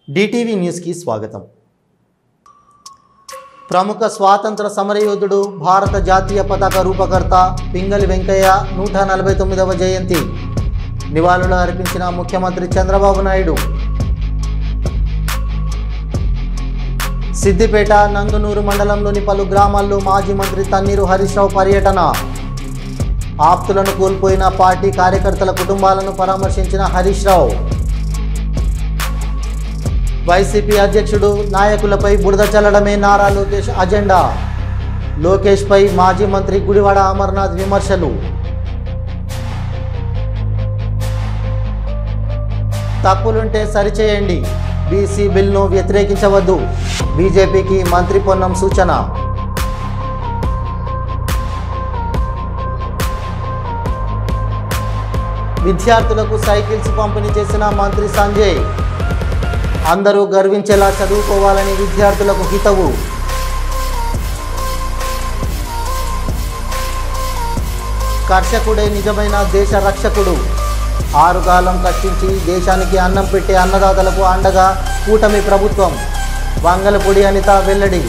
DTV news కి స్వాగతం. ప్రముఖ స్వాతంత్ర సమరయోధుడు భారత జాతీయ పతాక రూపకర్త పింగళి వెంకయ్య 149వ జయంతి నివాళులు అర్పించిన ముఖ్యమంత్రి చంద్రబాబు నాయుడు. సిద్దిపేట నంగునూరు మండలంలోని పలు గ్రామాల్లో మాజీ మంత్రి తన్నీరు హరీష్ రావు పర్యటన. ఆప్తులను కోల్పోయిన పార్టీ కార్యకర్తల కుటుంబాలను పరామర్శించిన హరీష్ రావు. వైసీపీ అధ్యక్షుడు నాయకులపై బురద చల్లడమే నారా లోకేష్ అజెండా. లోకేష్పై మాజీ మంత్రి గుడివాడ అమర్నాథ్ విమర్శలు. తప్పులుంటే సరిచేయండి, బీసీ బిల్ను వ్యతిరేకించవద్దు, బీజేపీకి మంత్రి పొన్నం సూచన. విద్యార్థులకు సైకిల్స్ పంపిణీ చేసిన మంత్రి సంజయ్. అందరూ గర్వించేలా చదువుకోవాలని విద్యార్థులకు హితవు. కర్షకుడే నిజమైన దేశ రక్షకుడు. ఆరుగాలం కష్టించి దేశానికి అన్నం పెట్టే అన్నదాతలకు అండగా కూటమి ప్రభుత్వం. వంగలపూడి అనిత వెల్లడి.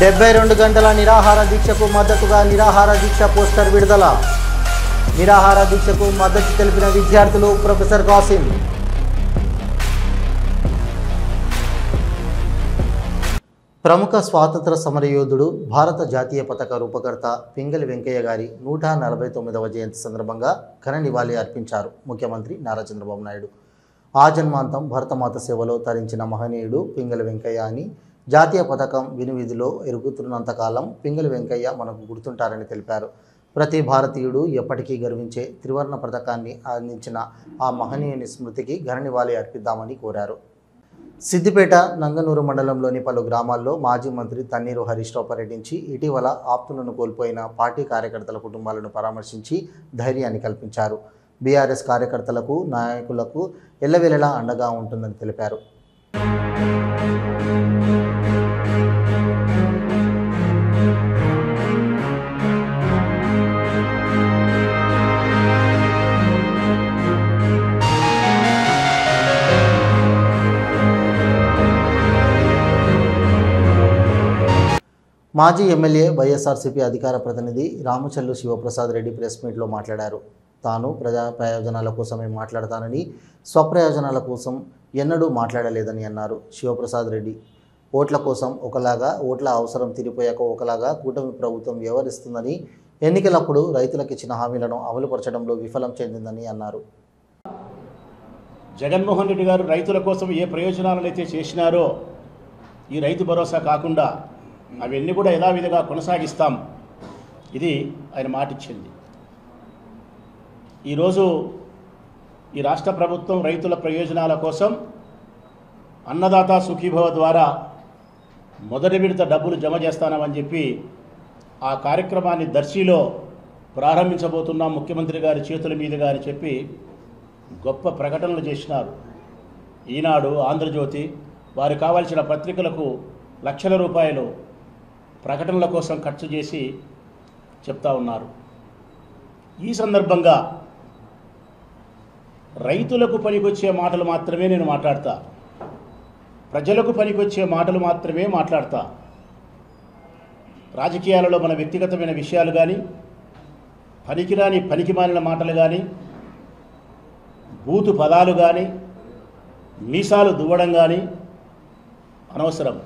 72 గంటల నిరాహార దీక్షకు మద్దతుగా నిరాహార దీక్ష పోస్టర్ విడుదల. నిరాహార దీక్షకు మద్దతు తెలిపిన విద్యార్థులు ప్రొఫెసర్ కాసిం. ప్రముఖ స్వాతంత్ర సమరయోధుడు భారత జాతీయ పతాక రూపకర్త పింగళి వెంకయ్య గారి 149వ జయంతి సందర్భంగా ఘన నివాళి అర్పించారు ముఖ్యమంత్రి నారా చంద్రబాబు నాయుడు. ఆ జన్మాంతం భరతమాత సేవలో తరించిన మహనీయుడు పింగళి వెంకయ్య అని, జాతీయ పతాకం వినివిధిలో ఎరుగుతున్నంతకాలం పింగళి వెంకయ్య మనకు గుర్తుంటారని తెలిపారు. ప్రతి భారతీయుడు ఎప్పటికీ గర్వించే త్రివర్ణ పతాకాన్ని అందించిన ఆ మహనీయుని స్మృతికి ఘన నివాళి అర్పిద్దామని కోరారు. సిద్దిపేట నంగనూరు మండలంలోని పలు గ్రామాల్లో మాజీ మంత్రి తన్నీరు హరీష్ రావు పర్యటించి ఇటీవల ఆప్తులను కోల్పోయిన పార్టీ కార్యకర్తల కుటుంబాలను పరామర్శించి ధైర్యాన్ని కల్పించారు. బీఆర్ఎస్ కార్యకర్తలకు నాయకులకు ఎల్లవేళలా అండగా ఉంటుందని తెలిపారు. మాజీ ఎమ్మెల్యే వైఎస్ఆర్సీపీ అధికార ప్రతినిధి రామచల్లు శివప్రసాద్ రెడ్డి ప్రెస్ మీట్లో మాట్లాడారు. తాను ప్రజా ప్రయోజనాల కోసమే మాట్లాడతానని, స్వప్రయోజనాల కోసం ఎన్నడూ మాట్లాడలేదని అన్నారు. శివప్రసాద్ రెడ్డి ఓట్ల కోసం ఒకలాగా, ఓట్ల అవసరం తీరిపోయాక ఒకలాగా కూటమి ప్రభుత్వం వ్యవహరిస్తుందని, ఎన్నికలప్పుడు రైతులకు ఇచ్చిన హామీలను అమలుపరచడంలో విఫలం చెందిందని అన్నారు. జగన్మోహన్ రెడ్డి గారు రైతుల కోసం ఏ ప్రయోజనాలను అయితే చేసినారో ఈ రైతు భరోసా కాకుండా అవన్నీ కూడా యథావిధిగా కొనసాగిస్తాం, ఇది ఆయన మాటిచ్చింది. ఈరోజు ఈ రాష్ట్ర ప్రభుత్వం రైతుల ప్రయోజనాల కోసం అన్నదాత సుఖీభవ ద్వారా మొదటి విడత డబ్బులు జమ చేస్తానని చెప్పి ఆ కార్యక్రమాన్ని దర్శిలో ప్రారంభించబోతున్నాం ముఖ్యమంత్రి గారి చేతుల మీదుగా అని చెప్పి గొప్ప ప్రకటనలు చేసినారు. ఈనాడు, ఆంధ్రజ్యోతి వారికి కావాల్సిన పత్రికలకు లక్షల రూపాయలు ప్రకటనల కోసం ఖర్చు చేసి చెప్తా ఉన్నారు. ఈ సందర్భంగా రైతులకు పనికొచ్చే మాటలు మాత్రమే నేను మాట్లాడతా, ప్రజలకు పనికొచ్చే మాటలు మాత్రమే మాట్లాడతా. రాజకీయాలలో మన వ్యక్తిగతమైన విషయాలు కానీ, పనికిరాని పనికిమాలిన మాటలు కానీ, బూతు పదాలు కానీ, మీసాలు దువ్వడం కానీ అనవసరం.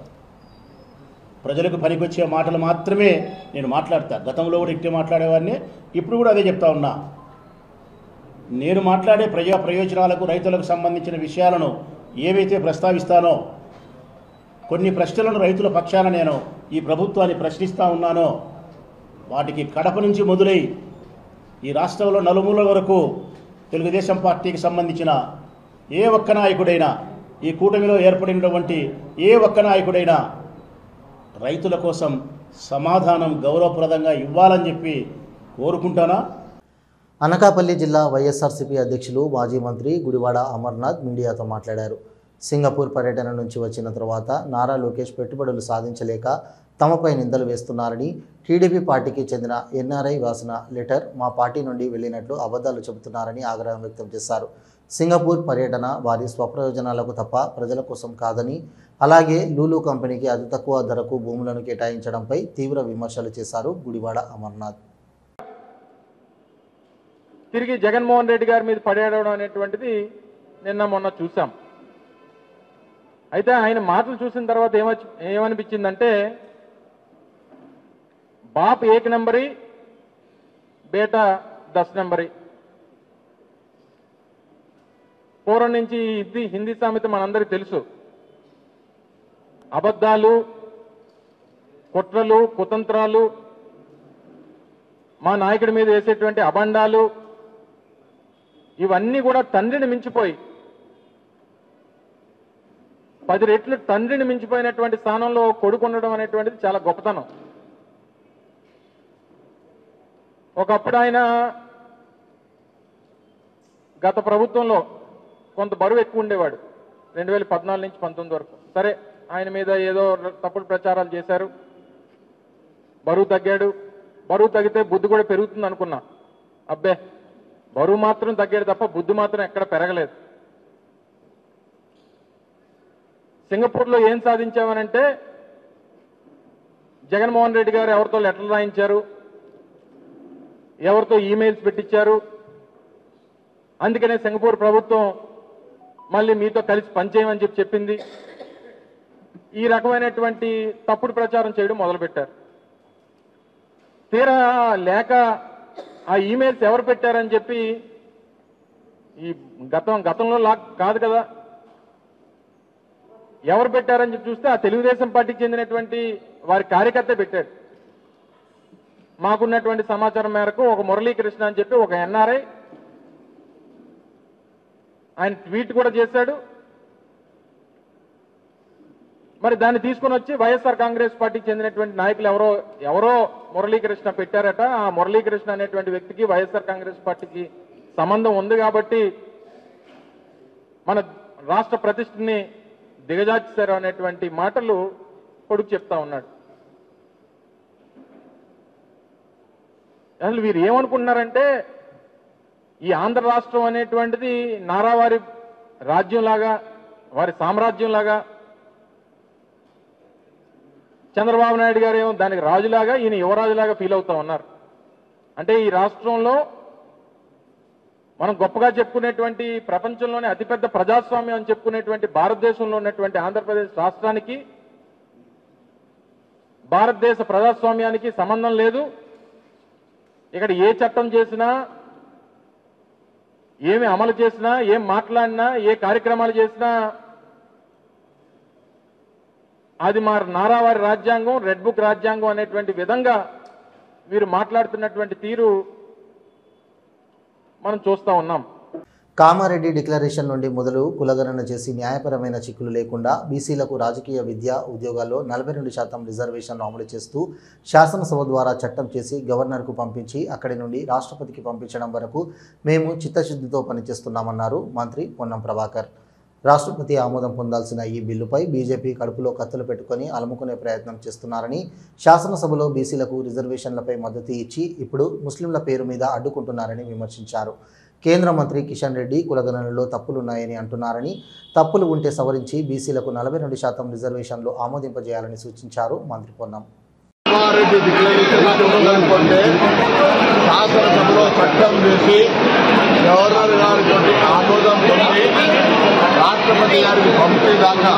ప్రజలకు పనికొచ్చే మాటలు మాత్రమే నేను మాట్లాడతా. గతంలో కూడా ఇట్టే మాట్లాడేవాడిని, ఇప్పుడు కూడా అదే చెప్తా ఉన్నా. నేను మాట్లాడే ప్రజా ప్రయోజనాలకు, రైతులకు సంబంధించిన విషయాలను ఏవైతే ప్రస్తావిస్తానో, కొన్ని ప్రశ్నలను రైతుల పక్షాన నేను ఈ ప్రభుత్వాన్ని ప్రశ్నిస్తూ ఉన్నానో, వాటికి కడప నుంచి మొదలై ఈ రాష్ట్రంలో నలుమూల వరకు తెలుగుదేశం పార్టీకి సంబంధించిన ఏ ఒక్క నాయకుడైనా, ఈ కూటమిలో ఏర్పడినటువంటి ఏ ఒక్క నాయకుడైనా రైతుల కోసం సమాధానం గౌరవప్రదంగా ఇవ్వాలని చెప్పి కోరుకుంటానా. అనకాపల్లి జిల్లా వైఎస్ఆర్సీపీ అధ్యక్షులు మాజీ మంత్రి గుడివాడ అమర్నాథ్ మీడియాతో మాట్లాడారు. సింగపూర్ పర్యటన నుంచి వచ్చిన తర్వాత నారా లోకేష్ పెట్టుబడులు సాధించలేక తమపై నిందలు వేస్తున్నారని, టీడీపీ పార్టీకి చెందిన ఎన్ఆర్ఐ రాసిన లెటర్ మా పార్టీ నుండి వెళ్ళినట్లు అబద్ధాలు చెబుతున్నారని ఆగ్రహం వ్యక్తం చేశారు. సింగపూర్ పర్యటన వారి స్వప్రయోజనాలకు తప్ప ప్రజల కోసం కాదని, అలాగే లూలు కంపెనీకి అతి తక్కువ ధరకు భూములను కేటాయించడంపై తీవ్ర విమర్శలు చేశారు గుడివాడ అమర్నాథ్. తిరిగి జగన్మోహన్ రెడ్డి గారి మీద పడేయడం అనేటువంటిది నిన్న మొన్న చూసాం. అయితే ఆయన మాటలు చూసిన తర్వాత ఏమనిపించిందంటే, బాప్ 1 నంబరీ బేటా 10 నంబరీ. పూర్వం నుంచి ఇది హిందీ సామెత మనందరికీ తెలుసు. అబద్ధాలు, కుట్రలు, కుతంత్రాలు, మా నాయకుడి మీద వేసేటువంటి అబండాలు, ఇవన్నీ కూడా తండ్రిని మించిపోయి 10 రెట్లు తండ్రిని మించిపోయినటువంటి స్థానంలో కొడుకు ఉండడం అనేటువంటిది చాలా గొప్పతనం. ఒకప్పుడు ఆయన గత ప్రభుత్వంలో కొంత బరువు ఎక్కువ ఉండేవాడు, 2014 నుంచి 19 వరకు. సరే, ఆయన మీద ఏదో తప్పుడు ప్రచారాలు చేశారు, బరువు తగ్గాడు. బరువు తగ్గితే బుద్ధి కూడా పెరుగుతుంది అనుకున్నా. అబ్బే, బరువు మాత్రం తగ్గాడు తప్ప బుద్ధి మాత్రం ఎక్కడ పెరగలేదు. సింగపూర్లో ఏం సాధించామనంటే, జగన్మోహన్ రెడ్డి గారు ఎవరితో లెటర్లు రాయించారు, ఎవరితో ఈమెయిల్స్ పెట్టించారు. అందుకనే సింగపూర్ ప్రభుత్వం మళ్ళీ మీతో కలిసి పనిచేయమని చెప్పింది. ఈ రకమైనటువంటి తప్పుడు ప్రచారం చేయడం మొదలుపెట్టారు. తీరా లేక ఆ ఈమెయిల్స్ ఎవరు పెట్టారని చెప్పి, ఈ గతంలో కాదు కదా, ఎవరు పెట్టారని చెప్పి చూస్తే ఆ తెలుగుదేశం పార్టీకి చెందినటువంటి వారి కార్యకర్త పెట్టాడు. మాకున్నటువంటి సమాచారం మేరకు ఒక మురళీకృష్ణ అని చెప్పి ఒక ఎన్ఆర్ఐ ఆయన ట్వీట్ కూడా చేశాడు. మరి దాన్ని తీసుకుని వచ్చి వైఎస్ఆర్ కాంగ్రెస్ పార్టీకి చెందినటువంటి నాయకులు ఎవరో మురళీకృష్ణ పెట్టారట. ఆ మురళీకృష్ణ అనేటువంటి వ్యక్తికి వైఎస్ఆర్ కాంగ్రెస్ పార్టీకి సంబంధం ఉంది కాబట్టి మన రాష్ట్ర ప్రతిష్టని దిగజార్చారు అనేటువంటి మాటలు కొడుకు చెప్తా ఉన్నాడు. అసలు వీరు ఏమనుకుంటున్నారంటే, ఈ ఆంధ్ర రాష్ట్రం అనేటువంటిది నారావారి రాజ్యంలాగా, వారి సామ్రాజ్యంలాగా, చంద్రబాబు నాయుడు గారు ఏమో దానికి రాజులాగా, ఈయన యువరాజులాగా ఫీల్ అవుతా ఉన్నారు. అంటే ఈ రాష్ట్రంలో మనం గొప్పగా చెప్పుకునేటువంటి, ప్రపంచంలోనే అతిపెద్ద ప్రజాస్వామ్యం అని చెప్పుకునేటువంటి భారతదేశంలో ఉన్నటువంటి ఆంధ్రప్రదేశ్ రాష్ట్రానికి భారతదేశ ప్రజాస్వామ్యానికి సంబంధం లేదు. ఇక్కడ ఏ చట్టం చేసినా, ఏమి అమలు చేసినా, ఏం మాట్లాడినా, ఏ కార్యక్రమాలు చేసినా అది మా నారావారి రాజ్యాంగం, రెడ్ బుక్ రాజ్యాంగం అనేటువంటి విధంగా వీరు మాట్లాడుతున్నటువంటి తీరు మనం చూస్తూ ఉన్నాం. కామారెడ్డి డిక్లరేషన్ నుండి మొదలు కులగణన చేసి న్యాయపరమైన చిక్కులు లేకుండా బీసీలకు రాజకీయ, విద్యా, ఉద్యోగాల్లో 42% రిజర్వేషన్లు అమలు చేస్తూ శాసనసభ ద్వారా చట్టం చేసి గవర్నర్కు పంపించి అక్కడి నుండి రాష్ట్రపతికి పంపించడం వరకు మేము చిత్తశుద్ధితో పనిచేస్తున్నామన్నారు మంత్రి పొన్నం ప్రభాకర్. రాష్ట్రపతి ఆమోదం పొందాల్సిన ఈ బిల్లుపై బీజేపీ కడుపులో కత్తులు పెట్టుకొని అలుముకునే ప్రయత్నం చేస్తున్నారని, శాసనసభలో బీసీలకు రిజర్వేషన్లపై మద్దతు ఇచ్చి ఇప్పుడు ముస్లింల పేరు మీద అడ్డుకుంటున్నారని విమర్శించారు. కేంద్ర మంత్రి కిషన్ రెడ్డి కులగణనలో తప్పులున్నాయని అంటున్నారని, తప్పులు ఉంటే సవరించి బీసీలకు 42% రిజర్వేషన్లు ఆమోదింపజేయాలని సూచించారు మంత్రి పొన్నం. శాసనసభలో చట్టం చేసి గవర్నర్ గారితో ఆమోదం పొంది రాష్ట్రపతి గారికి పంపేదాకా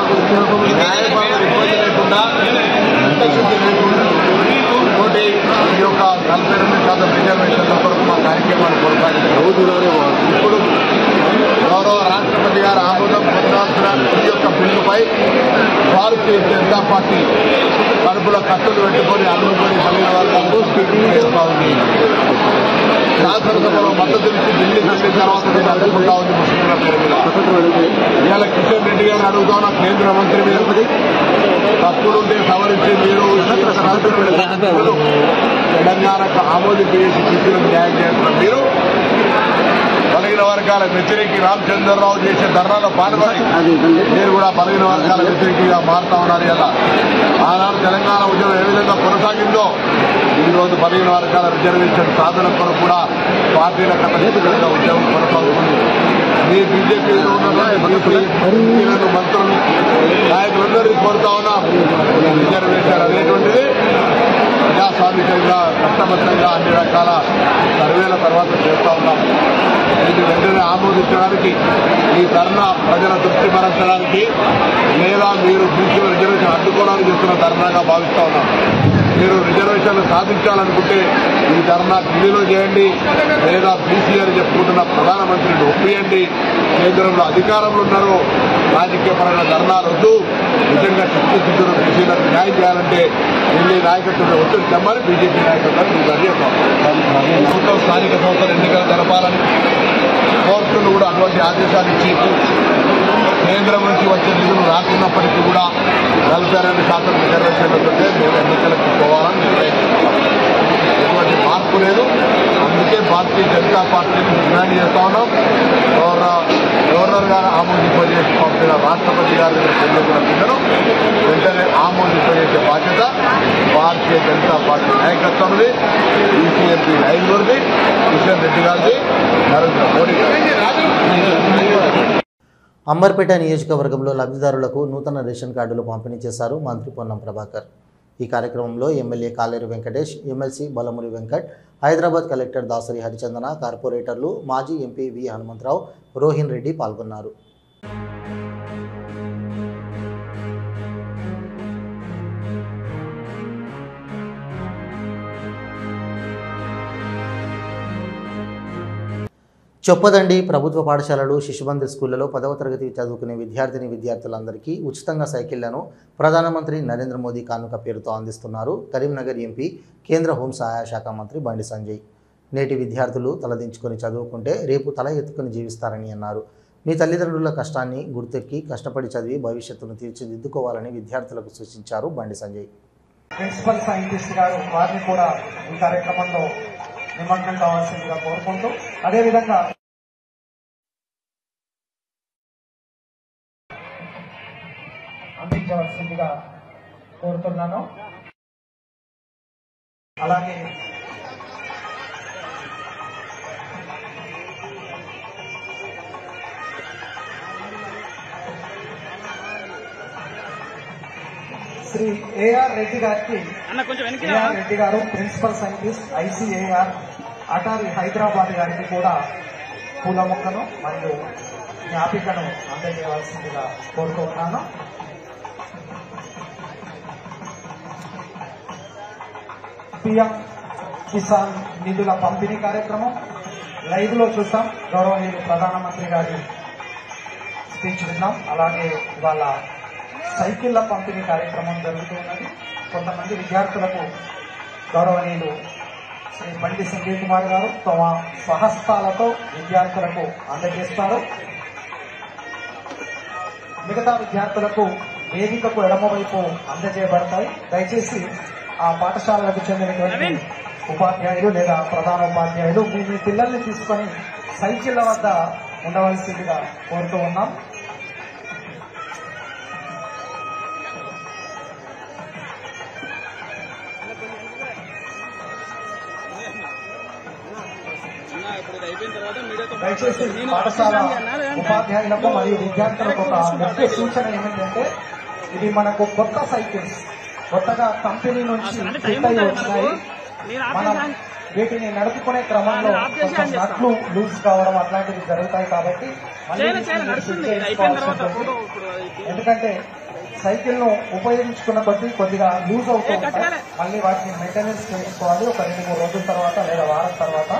న్యాయపరమైన ఇబ్బంది లేకుండా, ఇంకోటి ఈ యొక్క 42% రిజర్వేషన్ల కొరకు మా కార్యక్రమాన్ని కొనసాగించారు. ఇప్పుడు గౌరవ రాష్ట్రపతి గారు ఆమోదం పొందాల్సిన ఈ యొక్క బిల్లుపై భారతీయ జనతా పార్టీ కడుపులో కత్తులు పెట్టుకొని అల్లుకొని చేస్తా ఉంది. శాసనసభలో మద్దతు ఇచ్చి ఢిల్లీ తల్లి తర్వాత నేను అడ్డుకుంటా ఉంది ముస్లింల పేరు మీద. ఇవాళ కిషన్ రెడ్డి గారిని అడుగుతున్నా, కేంద్ర మంత్రి మీద తప్పులుంటే సవరించి మీరు తెలంగాణకు ఆమోదింపు చేసి చిక్కులకు న్యాయం చేస్తున్నారు. మీరు బలహీన వర్గాల వ్యతిరేకి రామచంద్రరావు చేసే ధర్నాలో పాల్గొని నేను కూడా బలహీన వర్గాల వ్యతిరేకిగా మారుతా ఉన్నారు. ఇలా ఆనాడు తెలంగాణ ఉద్యమం ఏ విధంగా కొనసాగిందో ఈరోజు బలహీన వర్గాల రిజర్వేషన్ సాధన కొరకు కూడా పార్టీల కట్టగా ఉద్యమం కొనసాగుతుంది. మీ బీజేపీలో ఉన్నటువంటి మంత్రులు నాయకులందరినీ కోరుతా ఉన్నాం. రిజర్వేషన్ అనేటువంటిది ప్రజాస్వామికంగా చట్టబద్ధంగా అన్ని రకాల సర్వేల తర్వాత చేస్తా ఉన్నాం. దీన్ని వెంటనే ఆమోదించడానికి ఈ ధర్నా ప్రజల దృష్టి మరల్చడానికి లేదా మీరు బీసీ రిజర్వేషన్ అడ్డుకోవడానికి చేస్తున్న ధర్నాగా భావిస్తా ఉన్నాం. మీరు రిజర్వేషన్లు సాధించాలనుకుంటే ఈ ధర్నా ఢిల్లీలో చేయండి, లేదా బీసీ అని చెప్పుకుంటున్న ప్రధానమంత్రిని ఒప్పియండి. కేంద్రంలో అధికారంలో ఉన్నారు, రాజకీయ పరంగా ధర్నాలు వద్దు. నిజంగా చిత్తశుద్ధిలో బీసీలకు న్యాయం చేయాలంటే ఢిల్లీ నాయకత్వంలో ఒత్తిడి తెమ్మని బీజేపీ నాయకత్వాన్ని మేము అడిగాం. ప్రభుత్వం స్థానిక సంస్థల ఎన్నికలు జరపాలని కోర్టులు కూడా అటువంటి ఆదేశాలు ఇచ్చి కేంద్రం నుంచి వచ్చే నిధులు రాకున్నప్పటికీ కూడా 42% రిజర్వేషన్లతో మేము ఎన్నికలకు పోవాలని నిర్ణయించుకున్నాం. ఎటువంటి మార్పు లేదు. అందుకే భారతీయ జనతా పార్టీని డిమాండ్ చేస్తా ఉన్నాం. గవర్నర్ గారు ఆమోదింపజేసి పంపిన రాష్ట్రపతి గారి దగ్గర బిల్లును వెంటనే ఆమోదింపజేసే బాధ్యత భారతీయ జనతా పార్టీ నాయకత్వంది, బీసీఎంపీ నాయకుడిది, కిషన్ రెడ్డి గారిది, నరేంద్ర మోడీ గారి. అంబర్పేట నియోజకవర్గంలో లబ్ధిదారులకు నూతన రేషన్ కార్డులు పంపిణీ చేశారు మంత్రి పొన్నం ప్రభాకర్. ఈ కార్యక్రమంలో ఎమ్మెల్యే కాలేరు వెంకటేష్, ఎమ్మెల్సీ బలమురి వెంకట్, హైదరాబాద్ కలెక్టర్ దాసరి హరిచందన, కార్పొరేటర్లు, మాజీ ఎంపీ వి హనుమంతరావు, రోహిన్ రెడ్డి పాల్గొన్నారు. చొప్పదండి ప్రభుత్వ పాఠశాలలు, శిశుమందిర్ స్కూళ్లలో 10వ తరగతి చదువుకునే విద్యార్థులందరికీ ఉచితంగా సైకిళ్లను ప్రధానమంత్రి నరేంద్ర మోదీ కానుక పేరుతో అందిస్తున్నారు కరీంనగర్ ఎంపీ, కేంద్ర హోం సహాయ శాఖ మంత్రి బండి సంజయ్. నేటి విద్యార్థులు తలదించుకొని చదువుకుంటే రేపు తల ఎత్తుకుని జీవిస్తారని అన్నారు. మీ తల్లిదండ్రుల కష్టాన్ని గుర్తెక్కి కష్టపడి చదివి భవిష్యత్తును తీర్చిదిద్దుకోవాలని విద్యార్థులకు సూచించారు బండి సంజయ్. ప్రిన్సిపల్ సైంటిస్ట్ గారు వారిని కూడా ఈ కార్యక్రమంలో నిమగ్నం కావాల్సిందిగా కోరుకుంటూ, అదేవిధంగా అందించవలసిందిగా కోరుతున్నాను. అలాగే శ్రీ ఏఆర్ రెడ్డి గారికి, ఏఆర్ రెడ్డి గారు principal scientist ICAR ATARI Hyderabad గారికి కూడా పూల మొక్కను మరియు జ్ఞాపికను అందజేయవలసిందిగా కోరుతున్నాను. పిఎం కిసాన్ నిధుల పంపిణీ కార్యక్రమం లైవ్ లో చూస్తాం. గౌరవనీయులు ప్రధానమంత్రి గారి స్పీచ్ విన్నాం. అలాగే ఇవాళ సైకిళ్ల పంపిణీ కార్యక్రమం జరుగుతున్నది. కొంతమంది విద్యార్థులకు గౌరవనీయులు శ్రీ బండి సంజయ్ కుమార్ గారు తమ స్వహస్తాలతో విద్యార్థులకు అందజేస్తారు. మిగతా విద్యార్థులకు వేదికకు ఎడమవైపు అందజేయబడతాయి. దయచేసి ఆ పాఠశాలలకు చెందినటువంటి ఉపాధ్యాయులు లేదా ప్రధాన ఉపాధ్యాయులు మీ పిల్లల్ని తీసుకొని సైకిళ్ల వద్ద ఉండవలసిందిగా కోరుతూ ఉన్నాం. దయచేసి పాఠశాల ఉపాధ్యాయులకు మరియు విద్యార్థులకు ఒక ముఖ్య సూచన ఏమిటంటే, ఇది మనకు కొత్త సైకిల్స్ కొత్తగా కంపెనీ నుంచి ఫిట్ అయి వచ్చినాయి. మనం వీటిని నడుపుకునే క్రమంలో కొంచెం నట్లు లూజ్ కావడం అట్లాంటివి జరుగుతాయి. కాబట్టి ఎందుకంటే సైకిల్ ను ఉపయోగించుకున్న కొద్దిగా లూజ్ అవుతూ ఉంటాయి. మళ్ళీ వాటిని మెయింటెనెన్స్ చేయించుకోవాలి. ఒక 2-3 రోజుల తర్వాత లేదా వారం తర్వాత.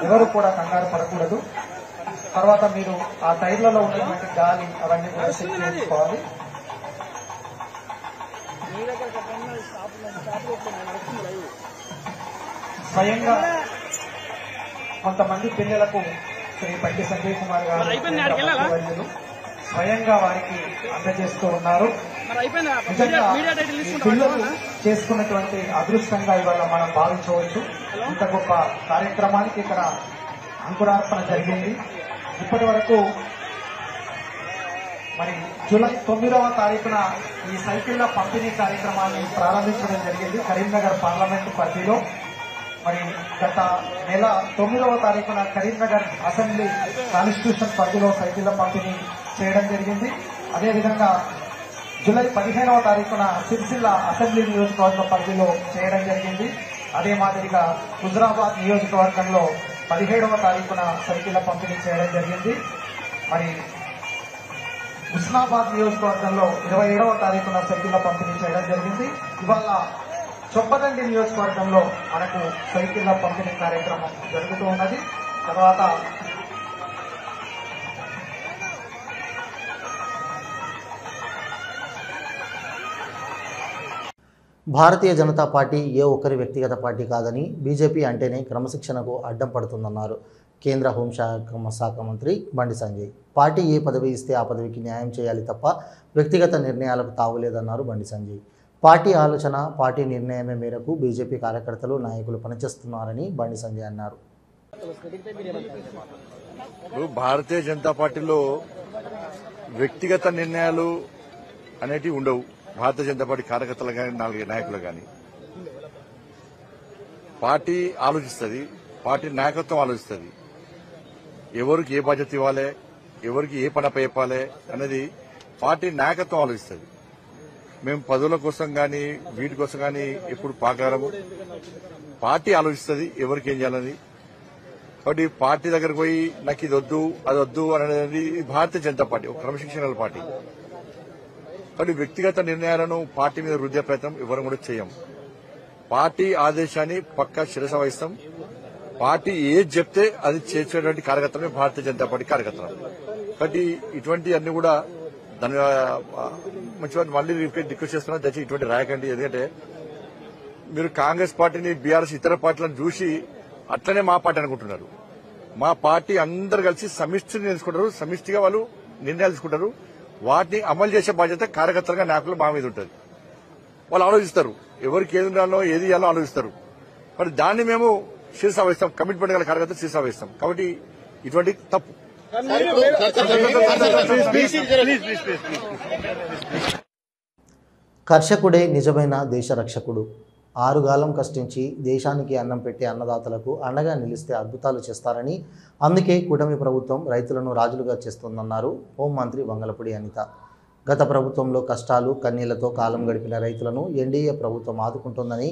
ఎవరు కూడా కంగారు పడకూడదు. తర్వాత మీరు ఆ టైర్లలో ఉన్నటువంటి గాలి అవన్నీ కూడా చెక్ చేయించుకోవాలి. స్వయంగా కొంతమంది పిల్లలకు శ్రీ బండి సంజయ్ కుమార్ గారు స్వయంగా వారికి అందజేస్తూ ఉన్నారు. పిల్లలు చేసుకున్నటువంటి అదృష్టంగా ఇవాళ మనం భావించవచ్చు. ఇంత గొప్ప కార్యక్రమానికి ఇక్కడ అంకురార్పణ జరిగింది. ఇప్పటి వరకు మరి జూలై 9వ తారీఖున ఈ సైకిళ్ల పంపిణీ కార్యక్రమాన్ని ప్రారంభించడం జరిగింది కరీంనగర్ పార్లమెంటు పరిధిలో. మరి గత నెల 9వ తారీఖున కరీంనగర్ అసెంబ్లీ కాన్స్టిట్యూషన్ పరిధిలో సైకిళ్ల పంపిణీ చేయడం జరిగింది. అదేవిధంగా జూలై 15వ తారీఖున సిరిసిల్ల అసెంబ్లీ నియోజకవర్గ పరిధిలో చేయడం జరిగింది. అదే మాదిరిగా హుజరాబాద్ నియోజకవర్గంలో 17వ తారీఖున సైకిళ్ల పంపిణీ చేయడం జరిగింది. మరి హుస్నాబాద్ నియోజకవర్గంలో 27వ తారీఖున సైకిళ్ల పంపిణీ చేయడం జరిగింది. ఇవాళ చొప్పదండి నియోజకవర్గంలో మనకు సైకిళ్ల పంపిణీ కార్యక్రమం జరుగుతూ ఉన్నది. తర్వాత భారతీయ జనతా పార్టీ ఏ ఒక్కరి వ్యక్తిగత పార్టీ కాదని బీజేపీ అంటేనే క్రమశిక్షణకు అడ్డం పడుతుందన్నారు కేంద్ర హోంశాఖ మంత్రి బండి సంజయ్. పార్టీ ఏ పదవి ఇస్తే ఆ పదవికి న్యాయం చేయాలి తప్ప వ్యక్తిగత నిర్ణయాలకు తావులేదన్నారు బండి సంజయ్. పార్టీ ఆలోచన, పార్టీ నిర్ణయమే మేరకు బీజేపీ కార్యకర్తలు, నాయకులు పనిచేస్తున్నారని బండి సంజయ్ అన్నారు. భారతీయ జనతా పార్టీలో వ్యక్తిగత నిర్ణయాలు అనేటివి ఉండవు. భారతీయ జనతా పార్టీ కార్యకర్తలు కానీ, నాయకులు కానీ పార్టీ ఆలోచిస్తుంది, పార్టీ నాయకత్వం ఆలోచిస్తుంది. ఎవరికి ఏ బాధ్యత ఇవ్వాలి, ఎవరికి ఏ పని చెప్పాలి అనేది పార్టీ నాయకత్వం ఆలోచిస్తుంది. మేము పదవుల కోసం కానీ వీటి కోసం కానీ ఎప్పుడు పాకారము. పార్టీ ఆలోచిస్తుంది ఎవరికి ఏం చేయాలని. కాబట్టి పార్టీ దగ్గరకు పోయి నాకు ఇది వద్దు అది వద్దు అనేది భారతీయ జనతా పార్టీ ఒక క్రమశిక్షణ పార్టీ. కాబట్టి వ్యక్తిగత నిర్ణయాలను పార్టీ మీద రుద్దే ప్రయత్నం ఎవరు కూడా చేయం. పార్టీ ఆదేశాన్ని పక్కా శిరస వహిస్తాం. పార్టీ ఏది చెప్తే అది చేసేటువంటి కార్యకర్తలే భారతీయ జనతా పార్టీ కార్యకర్తలు. కాబట్టి ఇటువంటి అన్ని కూడా దాని మంచి మళ్ళీ రిక్వెస్ట్ చేస్తున్నారు, దయచేసి ఇటువంటి రాయకండి. ఎందుకంటే మీరు కాంగ్రెస్ పార్టీని, బీఆర్ఎస్ ఇతర పార్టీలను చూసి అట్లనే మా పార్టీ అనుకుంటున్నారు. మా పార్టీ అందరు కలిసి సమిష్టిని తెలుసుకుంటారు, సమిష్టిగా వాళ్ళు నిర్ణయాలు తీసుకుంటారు. వాటిని అమలు చేసే బాధ్యత కార్యకర్తలుగా నాయకులు మా మీద ఉంటుంది. వాళ్ళు ఆలోచిస్తారు, ఎవరికి ఏది ఉండాలో ఏది ఇవ్వాలో ఆలోచిస్తారు. మరి దాన్ని మేము శిరస వహిస్తాం, కమిట్మెంట్ గల కార్యకర్తలు శిరస వహిస్తాం. కాబట్టి ఇటువంటి తప్పు కర్షకుడే నిజమైన దేశ రక్షకుడు. ఆరుగాలం కష్టించి దేశానికి అన్నం పెట్టే అన్నదాతలకు అండగా నిలిస్తే అద్భుతాలు చేస్తారని, అందుకే కూటమి ప్రభుత్వం రైతులను రాజులుగా చేస్తోందన్నారు హోంమంత్రి వంగలపూడి అనిత. గత ప్రభుత్వంలో కష్టాలు కన్నీళ్లతో కాలం గడిపిన రైతులను ఎన్డీఏ ప్రభుత్వం ఆదుకుంటోందని,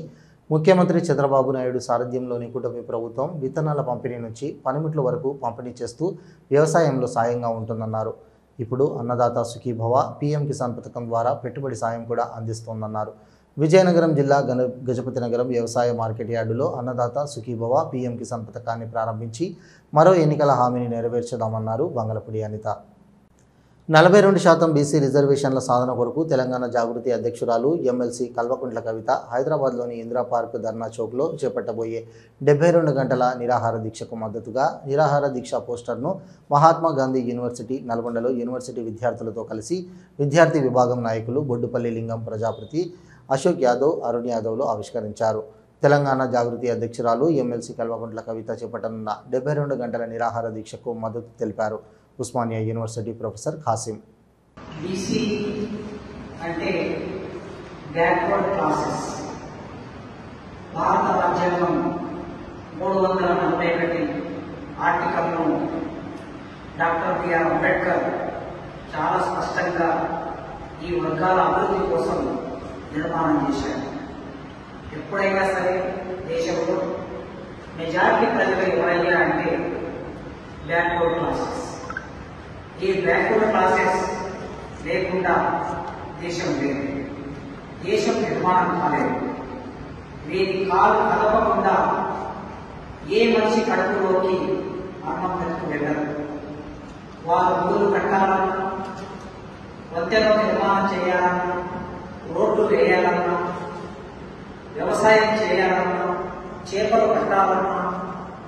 ముఖ్యమంత్రి చంద్రబాబు నాయుడు సారథ్యంలోని కూటమి ప్రభుత్వం విత్తనాల పంపిణీ నుంచి పనిముట్ల వరకు పంపిణీ చేస్తూ వ్యవసాయంలో సాయంగా ఉంటుందన్నారు. ఇప్పుడు అన్నదాత సుఖీభవ, పీఎం కిసాన్ పథకం ద్వారా పెట్టుబడి సాయం కూడా అందిస్తోందన్నారు. విజయనగరం జిల్లా గజపతి నగరం వ్యవసాయ మార్కెట్ యార్డులో అన్నదాత సుఖీభవ, పీఎం కిసాన్ పథకాన్ని ప్రారంభించి మరో ఎన్నికల హామీని నెరవేర్చదామన్నారు వంగలపూడి అనిత. 42% బీసీ రిజర్వేషన్ల సాధన కొరకు తెలంగాణ జాగృతి అధ్యక్షురాలు ఎమ్మెల్సీ కల్వకుంట్ల కవిత హైదరాబాద్లోని ఇందిరా పార్క్ ధర్నా చౌక్లో చేపట్టబోయే 72 గంటల నిరాహార దీక్షకు మద్దతుగా నిరాహార దీక్ష పోస్టర్ను మహాత్మా గాంధీ యూనివర్సిటీ నల్గొండలో యూనివర్సిటీ విద్యార్థులతో కలిసి విద్యార్థి విభాగం నాయకులు బొడ్డుపల్లి లింగం ప్రజాపతి, అశోక్ యాదవ్, అరుణ్ యాదవ్లు ఆవిష్కరించారు. తెలంగాణ జాగృతి అధ్యక్షురాలు ఎమ్మెల్సీ కల్వకుంట్ల కవిత చేపట్టనున్న 72 గంటల నిరాహార దీక్షకు మద్దతు తెలిపారు Osmania university professor Khasim. BC అంటే బ్యాక్వర్డ్ క్లాసెస్. భారత రాజ్యాంగం 341 ఆర్టికల్ను డాక్టర్ బిఆర్ అంబేద్కర్ చాలా స్పష్టంగా ఈ వర్గాల అభివృద్ధి కోసం నిర్మాణం చేశారు. ఎప్పుడైనా సరే దేశంలో మెజారిటీ ప్రజలు ఎవరయ్యా అంటే బ్యాక్వర్డ్ క్లాసెస్. ఈ బ్యాక్వర్డ్ క్లాసెస్ లేకుండా దేశం లేదు, దేశం నిర్మాణం కాలేదు. వీరి కాలు కదపకుండా ఏ మనిషి కడుపులోకి అన్నం పెట్టుకు వెళ్ళరు. వారు ఊరు కట్టాలన్నా, వంతెనలు నిర్మాణం చేయాలన్నా, రోడ్లు వేయాలన్నా, వ్యవసాయం చేయాలన్నా, చేపలు కట్టాలన్నా,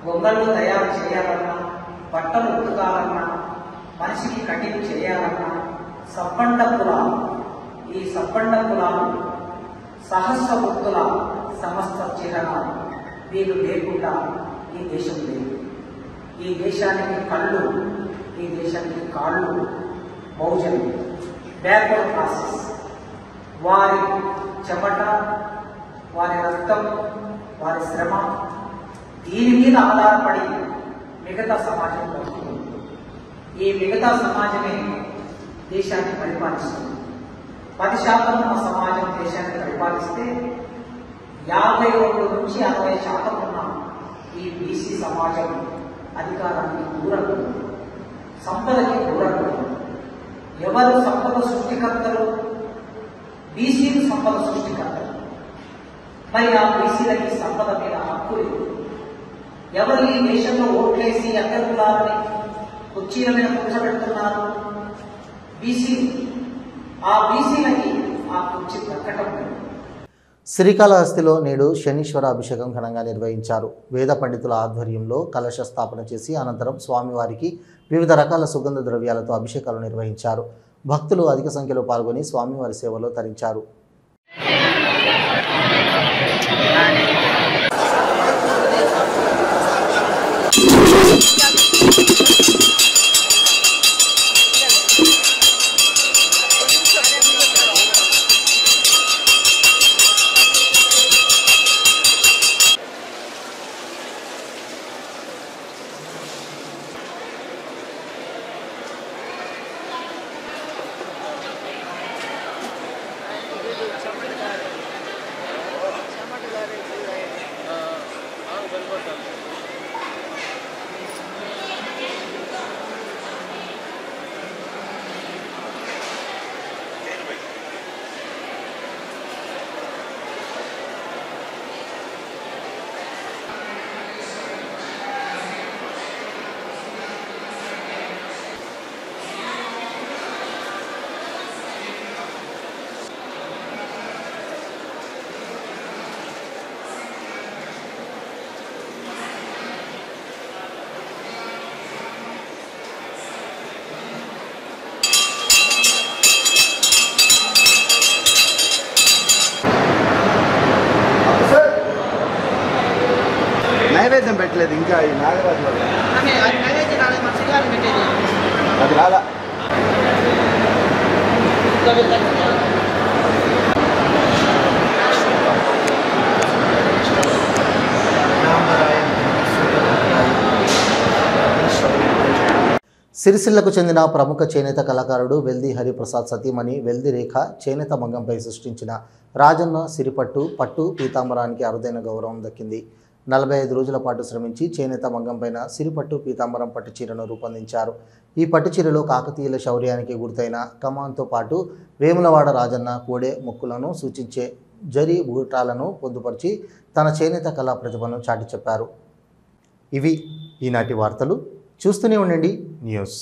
బొమ్మలు తయారు చేయాలన్నా, బట్టలు ఉతకాలన్నా, మనిషికి కటింగ్ చేయాలన్నా సబ్బండ కులాలు, ఈ సబ్బండ కులాలు సహస్ర భక్తుల సమస్త చిహ్నాలు. వీళ్ళు లేకుండా ఈ దేశం లేదు. ఈ దేశానికి కళ్ళు ఈ దేశానికి కాళ్ళు బహుజనులు, బ్యాక్వర్డ్ క్లాసెస్. వారి చెమట, వారి రక్తం, వారి శ్రమ, దీని మీద ఆధారపడి మిగతా సమాజం బతుకుతుంది. ఈ మిగతా సమాజమే దేశాన్ని పరిపాలిస్తుంది. 10% ఉన్న సమాజం దేశాన్ని పరిపాలిస్తే 51 నుంచి 60% ఉన్న ఈ బీసీ సమాజం అధికారానికి దూరంగా, సంపదకి దూరంగా. ఎవరు సంపద సృష్టికర్తలు? బీసీలు సంపద సృష్టికర్తలు. మరి ఆ బీసీలకి సంపద మీద హక్కు లేదు. ఎవరు ఈ దేశంలో ఓట్లేసి అభ్యర్థులని కుర్చీల మీద కూర్చోబెడుతున్నారు? బీసీలు. ఆ బీసీలకి ఆ కుర్చీ దక్కటం లేదు. శ్రీకాళహస్తిలో నేడు శనీశ్వర అభిషేకం ఘనంగా నిర్వహించారు. వేద పండితుల ఆధ్వర్యంలో కలశ స్థాపన చేసి అనంతరం స్వామివారికి వివిధ రకాల సుగంధ ద్రవ్యాలతో అభిషేకాలు నిర్వహించారు. భక్తులు అధిక సంఖ్యలో పాల్గొని స్వామివారి సేవలో తరించారు. నైవేద్యం పెట్టలేదు ఇంకా ఈ నాగరాజు అది రాలా. సిరిసిల్లకు చెందిన ప్రముఖ చేనేత కళాకారుడు వెల్ది హరిప్రసాద్ సతీమణి వెల్ది రేఖ చేనేత మంగంపై సృష్టించిన రాజన్న సిరిపట్టు పట్టు పీతాంబరానికి అరుదైన గౌరవం దక్కింది. 45 రోజుల పాటు శ్రమించి చేనేత మంగంపైన సిరిపట్టు పీతాంబరం పట్టు చీరను రూపొందించారు. ఈ పట్టు చీరలో కాకతీయుల శౌర్యానికి గుర్తైన కమాన్తో పాటు వేములవాడ రాజన్న కోడె మొక్కులను సూచించే జరీ బూటాలను పొందుపరిచి తన చేనేత కళా ప్రతిభను చాటి చెప్పారు. ఇవి ఈనాటి వార్తలు. చూస్తూనే ఉండండి న్యూస్.